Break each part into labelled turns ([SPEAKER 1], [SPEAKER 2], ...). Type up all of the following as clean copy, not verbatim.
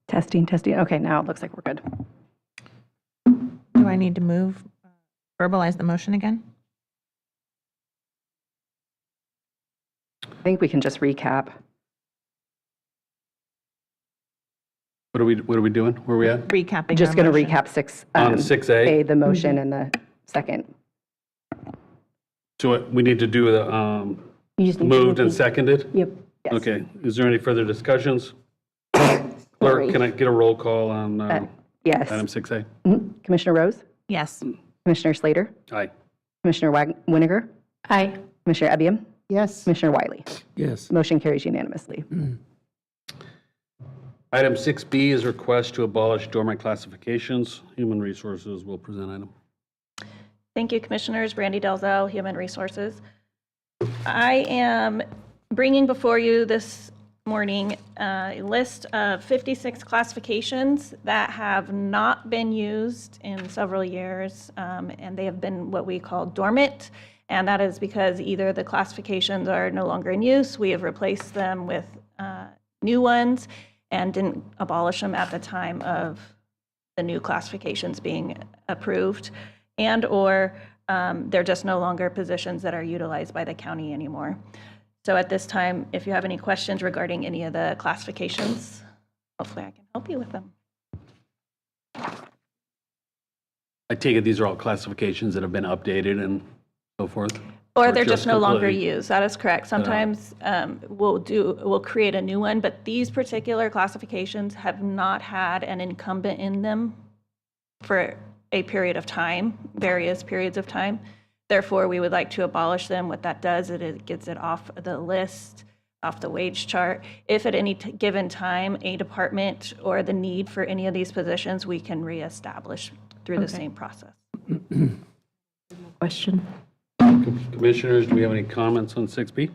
[SPEAKER 1] Testing, testing. Okay, now it looks like we're good.
[SPEAKER 2] Do I need to verbalize the motion again?
[SPEAKER 1] I think we can just recap.
[SPEAKER 3] What are we doing? Where are we at?
[SPEAKER 2] Recapping.
[SPEAKER 1] Just
[SPEAKER 2] our
[SPEAKER 1] going to
[SPEAKER 2] motion.
[SPEAKER 1] recap six.
[SPEAKER 3] On 6A?
[SPEAKER 1] The motion and the second.
[SPEAKER 3] So we need to do the
[SPEAKER 4] You just need to
[SPEAKER 3] moved and
[SPEAKER 4] repeat.
[SPEAKER 3] seconded?
[SPEAKER 4] Yep.
[SPEAKER 1] Yes.
[SPEAKER 3] Okay. Is there any further discussions? Clerk, can I get a roll call on
[SPEAKER 1] Yes.
[SPEAKER 3] item 6A?
[SPEAKER 1] Commissioner Rose?
[SPEAKER 2] Yes.
[SPEAKER 1] Commissioner Slater?
[SPEAKER 3] Aye.
[SPEAKER 1] Commissioner Winiger?
[SPEAKER 4] Aye.
[SPEAKER 1] Commissioner Ebbium?
[SPEAKER 4] Yes.
[SPEAKER 1] Commissioner Wiley?
[SPEAKER 5] Yes.
[SPEAKER 1] Motion carries unanimously.
[SPEAKER 3] Item 6B is request to abolish dormant classifications. Human Resources will present item.
[SPEAKER 6] Thank you, Commissioners. Brandy Dalzell, Human Resources. I am bringing before you this morning a list of 56 classifications that have not been used in several years, and they have been what we call dormant, and that is because either the classifications are no longer in use, we have replaced them with new ones, and didn't abolish them at the time of the new classifications being approved, and or they're just no longer positions that are utilized by the county anymore. So at this time, if you have any questions regarding any of the classifications, hopefully I can help you with them.
[SPEAKER 3] I take it these are all classifications that have been updated and so forth?
[SPEAKER 6] Or they're just no longer
[SPEAKER 3] completely-
[SPEAKER 6] used. That is correct. Sometimes we'll create a new one, but these particular classifications have not had an incumbent in them for a period of time, various periods of time. Therefore, we would like to abolish them. What that does, it gets it off the list, off the wage chart. If at any given time, a department or the need for any of these positions, we can reestablish through the same process.
[SPEAKER 4] Question.
[SPEAKER 3] Commissioners, do we have any comments on 6B?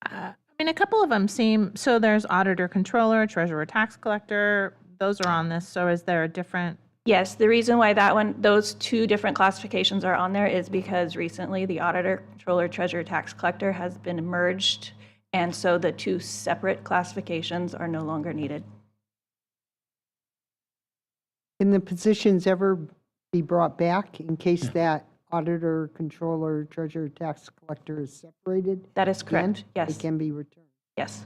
[SPEAKER 2] I mean, a couple of them seem, so there's auditor, controller, treasurer, tax collector. Those are on this. So is there a different?
[SPEAKER 6] Yes, the reason why those two different classifications are on there is because recently the auditor, controller, treasurer, tax collector has been merged, and so the two separate classifications are no longer needed.
[SPEAKER 7] Can the positions ever be brought back in case that auditor, controller, treasurer, tax collector is separated?
[SPEAKER 6] That is correct.
[SPEAKER 7] Again,
[SPEAKER 6] Yes.
[SPEAKER 7] They can be returned.
[SPEAKER 6] Yes.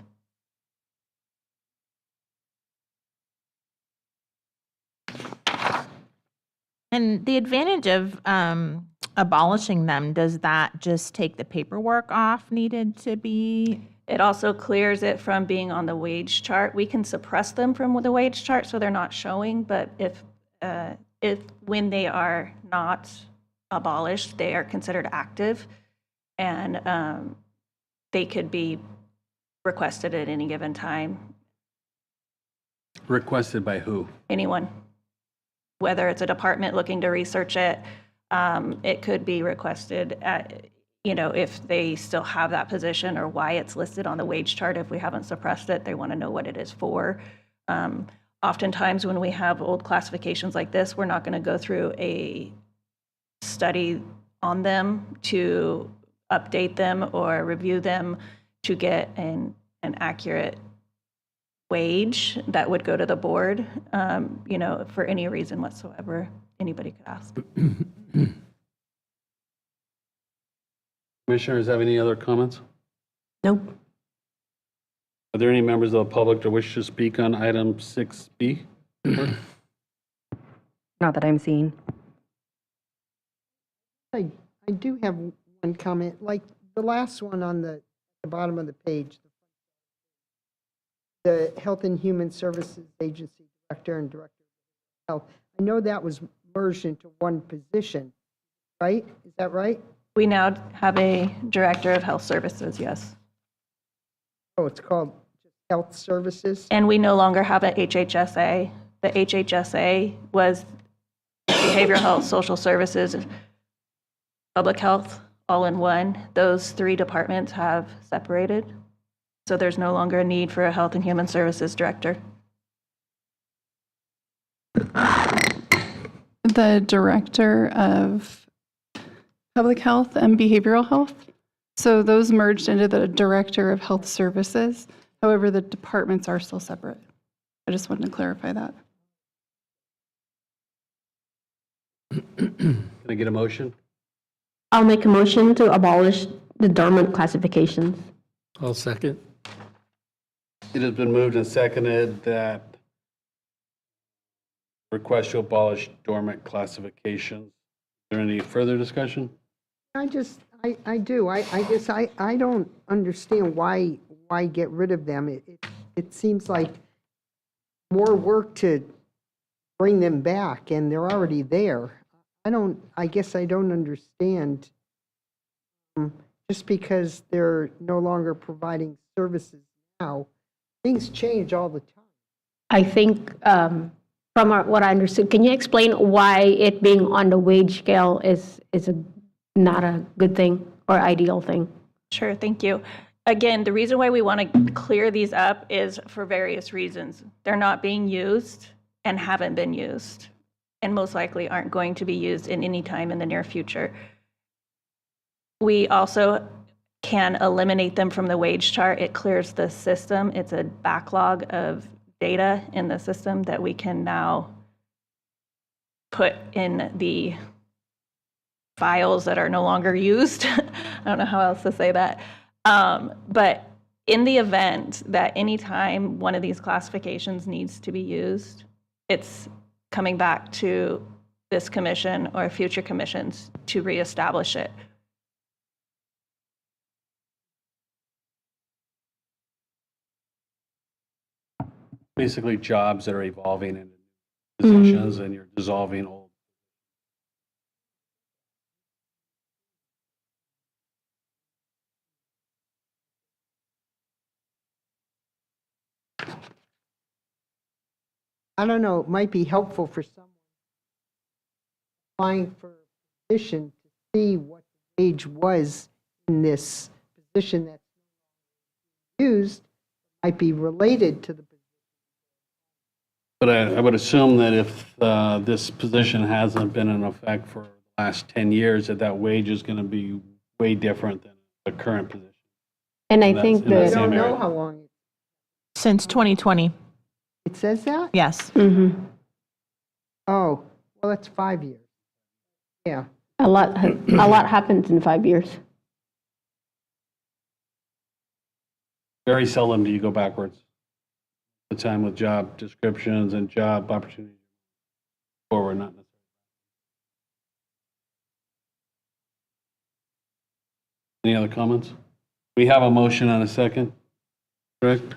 [SPEAKER 2] And the advantage of abolishing them, does that just take the paperwork off needed to be?
[SPEAKER 6] It also clears it from being on the wage chart. We can suppress them from the wage chart so they're not showing, but if when they are not abolished, they are considered active, and they could be requested at any given time.
[SPEAKER 3] Requested by who?
[SPEAKER 6] Anyone, whether it's a department looking to research it, it could be requested at, if they still have that position or why it's listed on the wage chart. If we haven't suppressed it, they want to know what it is for. Oftentimes when we have old classifications like this, we're not going to go through a study on them to update them or review them to get an accurate wage that would go to the board, for any reason whatsoever anybody could ask.
[SPEAKER 3] Commissioners have any other comments?
[SPEAKER 4] Nope.
[SPEAKER 3] Are there any members of the public that wish to speak on item 6B?
[SPEAKER 1] Not that I'm seeing.
[SPEAKER 7] I do have one comment, like the last one on the bottom of the page. The Health and Human Services Agency Director and Director of Health. I know that was merged into one position, right? Is that right?
[SPEAKER 6] We now have a director of health services, yes.
[SPEAKER 7] Oh, it's called just Health Services?
[SPEAKER 6] And we no longer have a HHSA. The HHSA was behavioral health, social services, public health, all in one. Those three departments have separated. So there's no longer a need for a health and human services director.
[SPEAKER 8] The director of public health and behavioral health. So those merged into the director of health services. However, the departments are still separate. I just wanted to clarify that.
[SPEAKER 3] Can I get a motion?
[SPEAKER 4] I'll make a motion to abolish the dormant classifications.
[SPEAKER 5] I'll second.
[SPEAKER 3] It has been moved and seconded that request to abolish dormant classifications. Is there any further discussion?
[SPEAKER 7] I do. I guess I don't understand why get rid of them. It seems like more work to bring them back, and they're already there. I guess I don't understand, just because they're no longer providing services now, things change all the time.
[SPEAKER 4] I think, from what I understood, can you explain why it being on the wage scale is not a good thing or ideal thing?
[SPEAKER 6] Sure, thank you. Again, the reason why we want to clear these up is for various reasons. They're not being used and haven't been used, and most likely aren't going to be used in any time in the near future. We also can eliminate them from the wage chart. It clears the system. It's a backlog of data in the system that we can now put in the files that are no longer used. I don't know how else to say that. But in the event that any time one of these classifications needs to be used, it's coming back to this commission or future commissions to reestablish it.
[SPEAKER 3] Basically, jobs that are evolving into positions, and you're dissolving old.
[SPEAKER 7] I don't know, it might be helpful for someone applying for a position to see what the wage was in this position that's used, might be related to the position.
[SPEAKER 3] But I would assume that if this position hasn't been in effect for the last 10 years, that wage is going to be way different than the current position.
[SPEAKER 4] And I
[SPEAKER 3] That's-
[SPEAKER 4] think
[SPEAKER 3] and that's
[SPEAKER 7] I
[SPEAKER 4] that,
[SPEAKER 7] don't
[SPEAKER 3] Same
[SPEAKER 7] know
[SPEAKER 3] area.
[SPEAKER 7] how long
[SPEAKER 2] Since 2020,
[SPEAKER 7] it says that?
[SPEAKER 2] yes.
[SPEAKER 7] Oh, well, that's 5 years. Yeah.
[SPEAKER 4] a lot happens in 5 years.
[SPEAKER 3] Very seldom do you go backwards. The time with job descriptions and job opportunities forward, not necessarily. Any other comments? We have a motion and a second, correct?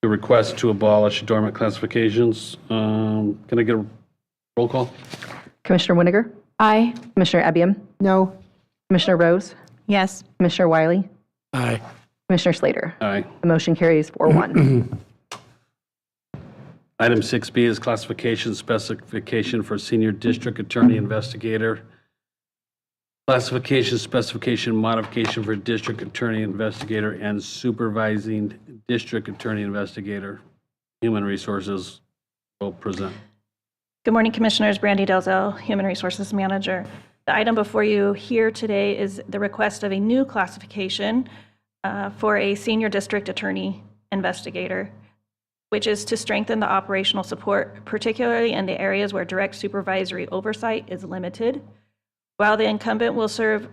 [SPEAKER 3] The request to abolish dormant classifications. Can I get a roll call?
[SPEAKER 1] Commissioner Winiger,
[SPEAKER 4] Aye.
[SPEAKER 1] Commissioner Ebbium,
[SPEAKER 7] No,
[SPEAKER 1] Commissioner Rose,
[SPEAKER 2] Yes.
[SPEAKER 1] Commissioner Wiley,
[SPEAKER 5] Aye.
[SPEAKER 1] Commissioner Slater.
[SPEAKER 3] Aye.
[SPEAKER 1] The motion carries 4-1.
[SPEAKER 3] Item 6B is classification specification for senior district attorney investigator. Classification specification modification for district attorney investigator and supervising district attorney investigator. Human Resources will present.
[SPEAKER 6] Good morning, Commissioners. Brandy Dalzell, Human Resources Manager. The item before you here today is the request of a new classification for a senior district attorney investigator, which is to strengthen the operational support, particularly in the areas where direct supervisory oversight is limited. While the incumbent will serve,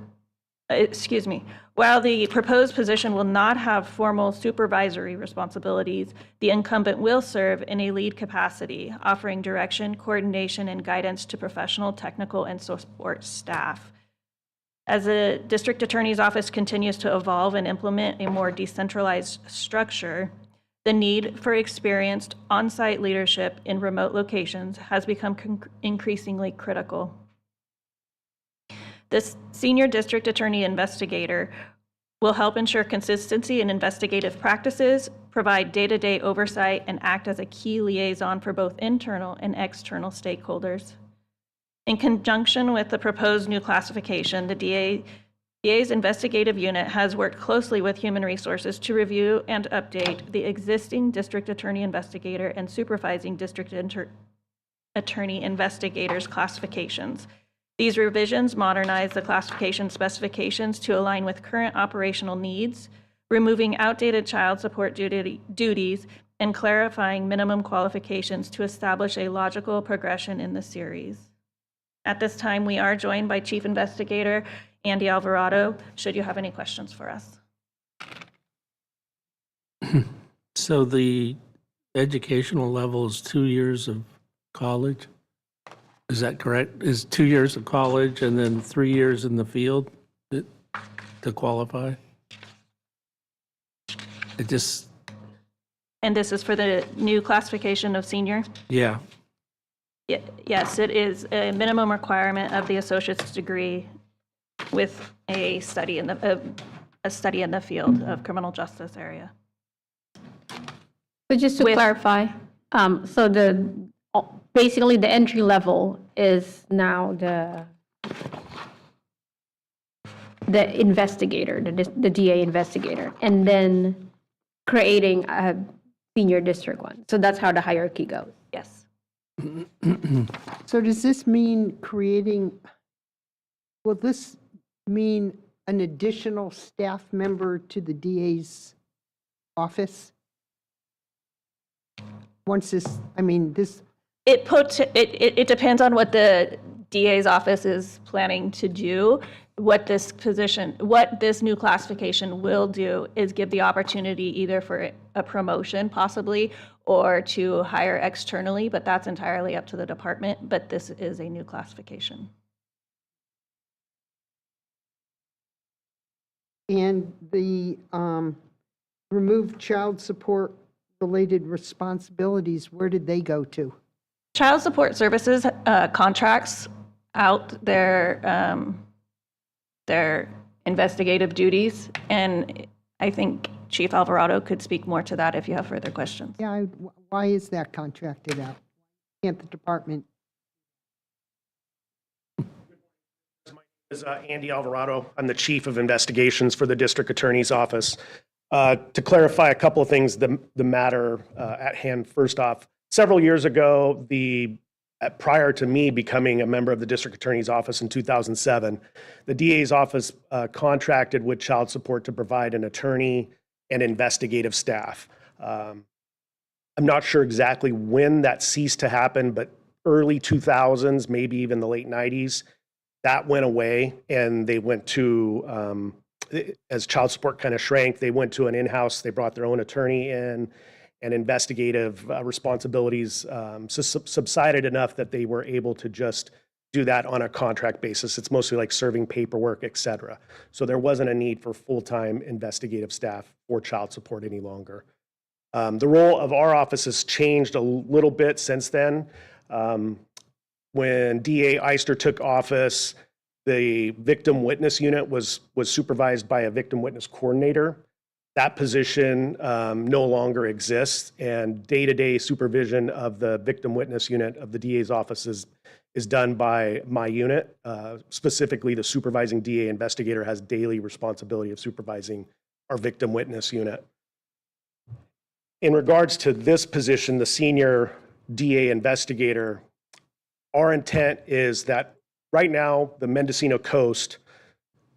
[SPEAKER 6] while the proposed position will not have formal supervisory responsibilities, the incumbent will serve in a lead capacity, offering direction, coordination, and guidance to professional, technical, and support staff. As the district attorney's office continues to evolve and implement a more decentralized structure, the need for experienced on-site leadership in remote locations has become increasingly critical. This senior district attorney investigator will help ensure consistency in investigative practices, provide day-to-day oversight, and act as a key liaison for both internal and external stakeholders. In conjunction with the proposed new classification, the DA's investigative unit has worked closely with Human Resources to review and update the existing district attorney investigator and supervising district attorney investigators classifications. These revisions modernize the classification specifications to align with current operational needs, removing outdated child support duties, and clarifying minimum qualifications to establish a logical progression in the series. At this time, we are joined by Chief Investigator Andy Alvarado, should you have any questions for us.
[SPEAKER 5] So the educational level is 2 years of college? Is that correct? Is 2 years of college and then 3 years in the field to qualify? It just,
[SPEAKER 6] And this is for the new classification of senior?
[SPEAKER 5] yeah.
[SPEAKER 6] Yes, it is a minimum requirement of the associate's degree with a study in the field of criminal justice area.
[SPEAKER 4] So just to
[SPEAKER 6] With-
[SPEAKER 4] clarify, so basically the entry level is now the investigator, the DA investigator, and then creating a senior district one. So that's how the hierarchy goes.
[SPEAKER 6] Yes.
[SPEAKER 7] So does this mean will this mean an additional staff member to the DA's office? Once this,
[SPEAKER 6] It depends on what the DA's office is planning to do. What this new classification will do is give the opportunity either for a promotion possibly or to hire externally, but that's entirely up to the department. But this is a new classification.
[SPEAKER 7] and the removed child support related responsibilities, where did they go to?
[SPEAKER 6] Child Support Services contracts out their investigative duties, and I think Chief Alvarado could speak more to that if you have further questions.
[SPEAKER 7] Yeah, why is that contracted out? Can't the department?
[SPEAKER 9] Is Andy Alvarado. I'm the Chief of Investigations for the District Attorney's Office. To clarify a couple of things, the matter at hand. First off, several years ago, prior to me becoming a member of the District Attorney's Office in 2007, the DA's office contracted with Child Support to provide an attorney and investigative staff. I'm not sure exactly when that ceased to happen, but early 2000s, maybe even the late 90s, that went away, and they went to, as Child Support kind of shrank, they went to an in-house, they brought their own attorney in, and investigative responsibilities subsided enough that they were able to just do that on a contract basis. It's mostly like serving paperwork, et cetera. So there wasn't a need for full-time investigative staff for Child Support any longer. The role of our office has changed a little bit since then. When DA Eister took office, the victim witness unit was supervised by a victim witness coordinator. That position no longer exists, and day-to-day supervision of the victim witness unit of the DA's office is done by my unit. Specifically, the supervising DA investigator has daily responsibility of supervising our victim witness unit. In regards to this position, the senior DA investigator, our intent is that right now, the Mendocino Coast,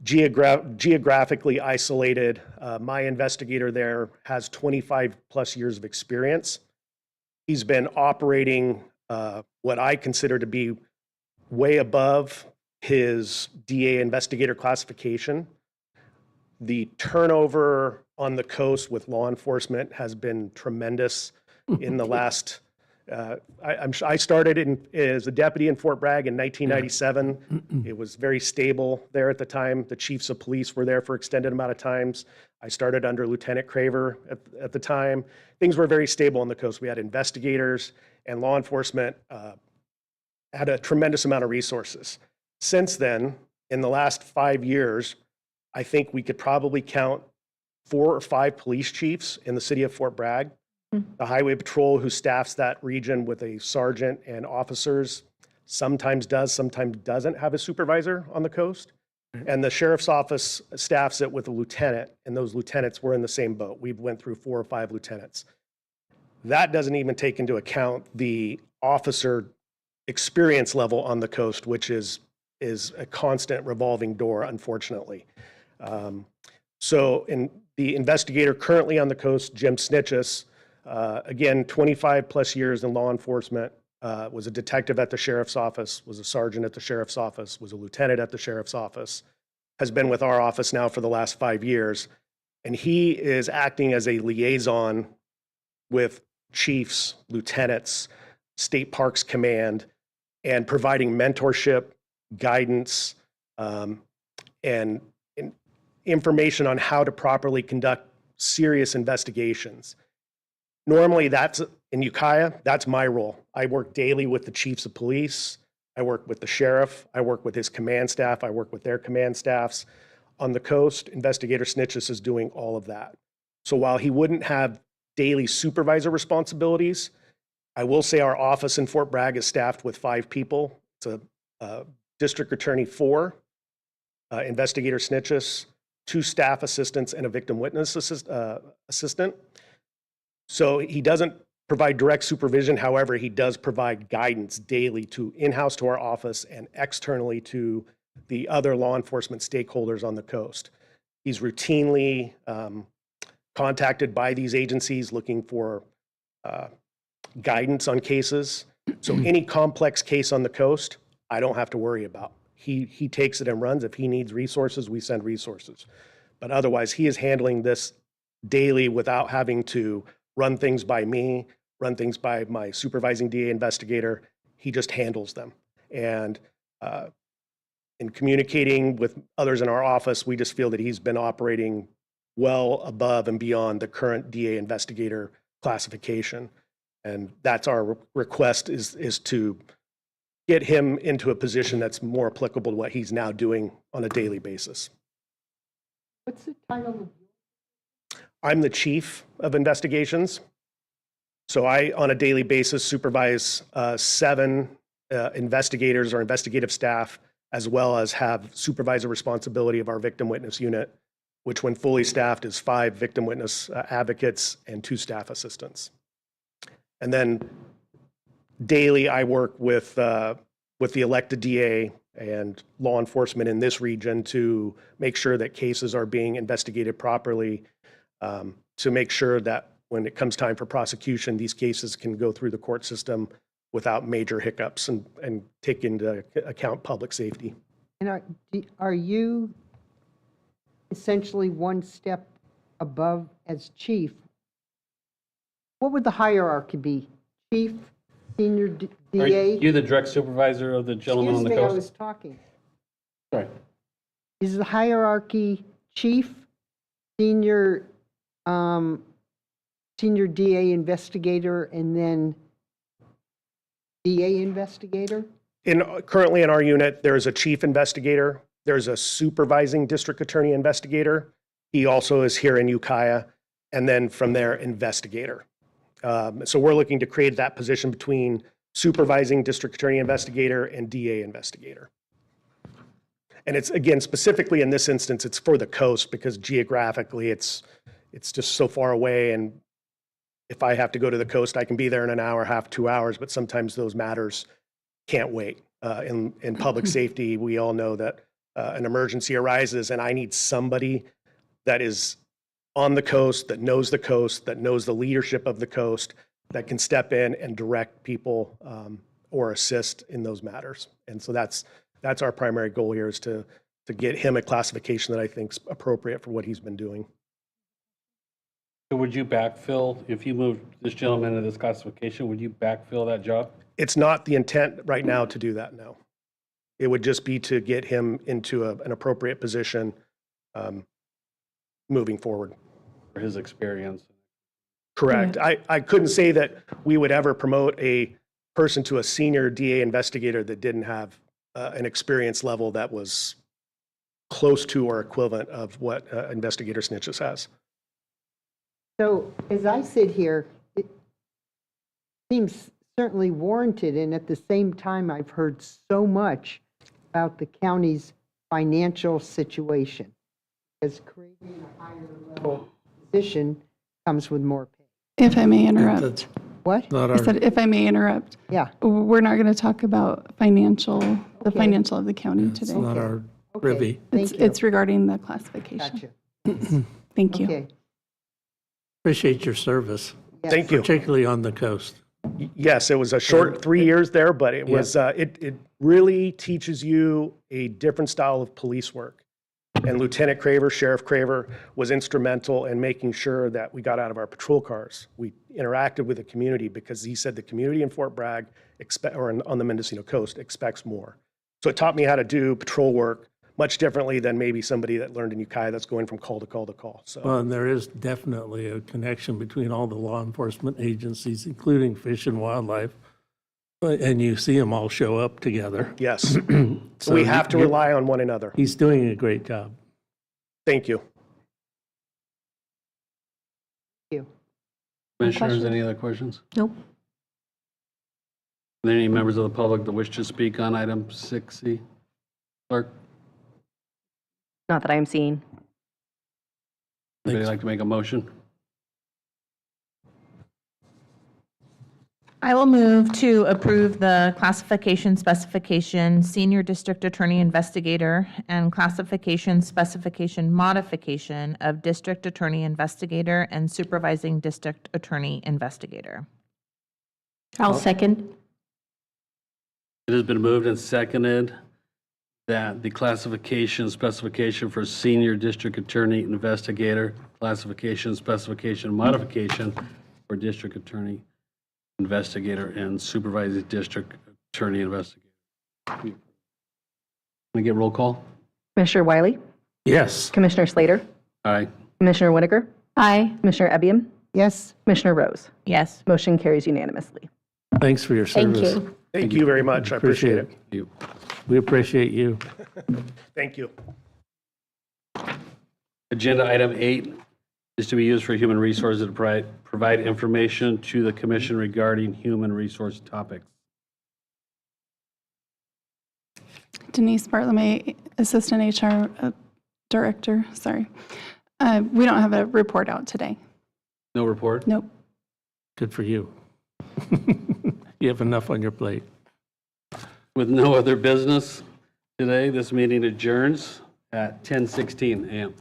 [SPEAKER 9] geographically isolated, my investigator there has 25 plus years of experience. He's been operating what I consider to be way above his DA investigator classification. The turnover on the coast with law enforcement has been tremendous in the last I started as a deputy in Fort Bragg in 1997. It was very stable there at the time. The chiefs of police were there for extended amount of times. I started under Lieutenant Craver at the time. Things were very stable on the coast. We had investigators and law enforcement had a tremendous amount of resources. Since then, in the last 5 years, I think we could probably count 4 or 5 police chiefs in the city of Fort Bragg. The Highway Patrol, who staffs that region with a sergeant and officers, sometimes does, sometimes doesn't have a supervisor on the coast. And the sheriff's office staffs it with a lieutenant, and those lieutenants were in the same boat. We went through 4 or 5 lieutenants. That doesn't even take into account the officer experience level on the coast, which is a constant revolving door, unfortunately. So the investigator currently on the coast, Jim Snitchus, again, 25 plus years in law enforcement, was a detective at the sheriff's office, was a sergeant at the sheriff's office, was a lieutenant at the sheriff's office, has been with our office now for the last 5 years. And he is acting as a liaison with chiefs, lieutenants, State Parks Command, and providing mentorship, guidance, and information on how to properly conduct serious investigations. Normally, that's in Ukiah, that's my role. I work daily with the chiefs of police. I work with the sheriff. I work with his command staff. I work with their command staffs. On the coast, Investigator Snitchus is doing all of that. So while he wouldn't have daily supervisor responsibilities, I will say our office in Fort Bragg is staffed with 5 people. It's a district attorney 4, Investigator Snitchus, 2 staff assistants, and a victim witness assistant. So he doesn't provide direct supervision. However, he does provide guidance daily to in-house to our office and externally to the other law enforcement stakeholders on the coast. He's routinely contacted by these agencies looking for guidance on cases. So any complex case on the coast, I don't have to worry about. He takes it and runs. If he needs resources, we send resources. But otherwise, he is handling this daily without having to run things by me, run things by my supervising DA investigator. He just handles them. And in communicating with others in our office, we just feel that he's been operating well above and beyond the current DA investigator classification. And that's our request is to get him into a position that's more applicable to what he's now doing on a daily basis.
[SPEAKER 7] What's the title?
[SPEAKER 9] I'm the chief of investigations. So I, on a daily basis, supervise 7 investigators or investigative staff, as well as have supervisor responsibility of our victim witness unit, which when fully staffed is 5 victim witness advocates and 2 staff assistants. And then daily I work with the elected DA and law enforcement in this region to make sure that cases are being investigated properly, to make sure that when it comes time for prosecution, these cases can go through the court system without major hiccups and take into account public safety.
[SPEAKER 7] And are you essentially one step above as chief? What would the hierarchy be? Chief, senior
[SPEAKER 3] Are
[SPEAKER 7] DA?
[SPEAKER 3] you the direct supervisor of the gentleman on the
[SPEAKER 7] Excuse me, I
[SPEAKER 3] coast?
[SPEAKER 7] was talking.
[SPEAKER 3] Sorry.
[SPEAKER 7] Is the hierarchy chief, senior DA investigator, and then DA investigator?
[SPEAKER 9] Currently in our unit, there's a chief investigator, there's a supervising district attorney investigator. He also is here in Ukiah, and then from there, investigator. So we're looking to create that position between supervising district attorney investigator and DA investigator. And it's, again, specifically in this instance, it's for the coast because geographically it's just so far away. And if I have to go to the coast, I can be there in an hour, half, 2 hours, but sometimes those matters can't wait. In public safety, we all know that an emergency arises and I need somebody that is on the coast, that knows the leadership of the coast, that can step in and direct people or assist in those matters. And so that's our primary goal here, is to get him a classification that I think is appropriate for what he's been doing.
[SPEAKER 3] So would you backfill, if you moved this gentleman into this classification, would you backfill that job?
[SPEAKER 9] It's not the intent right now to do that, no. It would just be to get him into an appropriate position moving forward.
[SPEAKER 3] For his experience?
[SPEAKER 9] Correct. I couldn't say that we would ever promote a person to a senior DA investigator that didn't have an experience level that was close to or equivalent of what Investigator Snitchus has.
[SPEAKER 7] So as I sit here, it seems certainly warranted, and at the same time, I've heard so much about the county's financial situation, because creating a higher level position comes with more pay.
[SPEAKER 8] If I may interrupt.
[SPEAKER 5] That's
[SPEAKER 7] What?
[SPEAKER 5] not
[SPEAKER 8] I
[SPEAKER 5] our,
[SPEAKER 8] said, if I may interrupt,
[SPEAKER 7] Yeah.
[SPEAKER 8] we're not going to talk about the
[SPEAKER 7] Okay.
[SPEAKER 8] financial of the county
[SPEAKER 5] it's
[SPEAKER 8] today.
[SPEAKER 5] not our
[SPEAKER 7] Okay.
[SPEAKER 5] privy.
[SPEAKER 7] Thank you.
[SPEAKER 8] It's regarding the classification.
[SPEAKER 7] Gotcha.
[SPEAKER 8] Thank you.
[SPEAKER 7] Okay.
[SPEAKER 5] Appreciate your service,
[SPEAKER 9] Thank you.
[SPEAKER 5] particularly on the coast.
[SPEAKER 9] Yes, it was a short 3 years there, but it was, it really teaches you a different style of police work. And Lieutenant Craver, Sheriff Craver, was instrumental in making sure that we got out of our patrol cars. We interacted with the community because he said the community in Fort Bragg, on the Mendocino coast, expects more. So it taught me how to do patrol work much differently than maybe somebody that learned in Ukiah that's going from call to call to call. So
[SPEAKER 5] Well, and there is definitely a connection between all the law enforcement agencies, including Fish and Wildlife. And you see them all show up together.
[SPEAKER 9] yes,
[SPEAKER 5] So
[SPEAKER 9] we have to
[SPEAKER 5] you're-
[SPEAKER 9] rely on one another.
[SPEAKER 5] He's doing a great job.
[SPEAKER 9] Thank you.
[SPEAKER 3] Commissioners, any other questions?
[SPEAKER 4] Nope.
[SPEAKER 3] Are there any members of the public that wish to speak on item 6C? Clerk,
[SPEAKER 1] Not that I'm seeing.
[SPEAKER 3] anybody
[SPEAKER 5] Thanks.
[SPEAKER 3] like to make a motion?
[SPEAKER 2] I will move to approve the classification specification Senior District Attorney Investigator and classification specification modification of District Attorney Investigator and Supervising District Attorney Investigator.
[SPEAKER 4] I'll second.
[SPEAKER 3] It has been moved and seconded that the classification specification for Senior District Attorney Investigator, classification specification modification for District Attorney Investigator and Supervising District Attorney Investigator. Can we get roll call?
[SPEAKER 1] Commissioner Wiley,
[SPEAKER 5] Yes.
[SPEAKER 1] Commissioner Slater,
[SPEAKER 3] Aye.
[SPEAKER 1] Commissioner Whitaker,
[SPEAKER 4] Aye.
[SPEAKER 1] Commissioner Ebbium,
[SPEAKER 7] Yes,
[SPEAKER 1] Commissioner Rose.
[SPEAKER 2] Yes.
[SPEAKER 1] Motion carries unanimously.
[SPEAKER 5] Thanks for your
[SPEAKER 4] Thank
[SPEAKER 5] service.
[SPEAKER 4] you.
[SPEAKER 9] Thank you very much. I appreciate it.
[SPEAKER 3] You.
[SPEAKER 5] We appreciate you.
[SPEAKER 9] Thank you.
[SPEAKER 3] Agenda item 8 is to be used for human resources to provide information to the commission regarding human resource topics.
[SPEAKER 8] Denise Bartlemay, Assistant HR Director, sorry. We don't have a report out today.
[SPEAKER 3] No report?
[SPEAKER 8] Nope.
[SPEAKER 5] Good for you. You have enough on your plate.
[SPEAKER 3] With no other business today, this meeting adjourns at 10:16 a.m.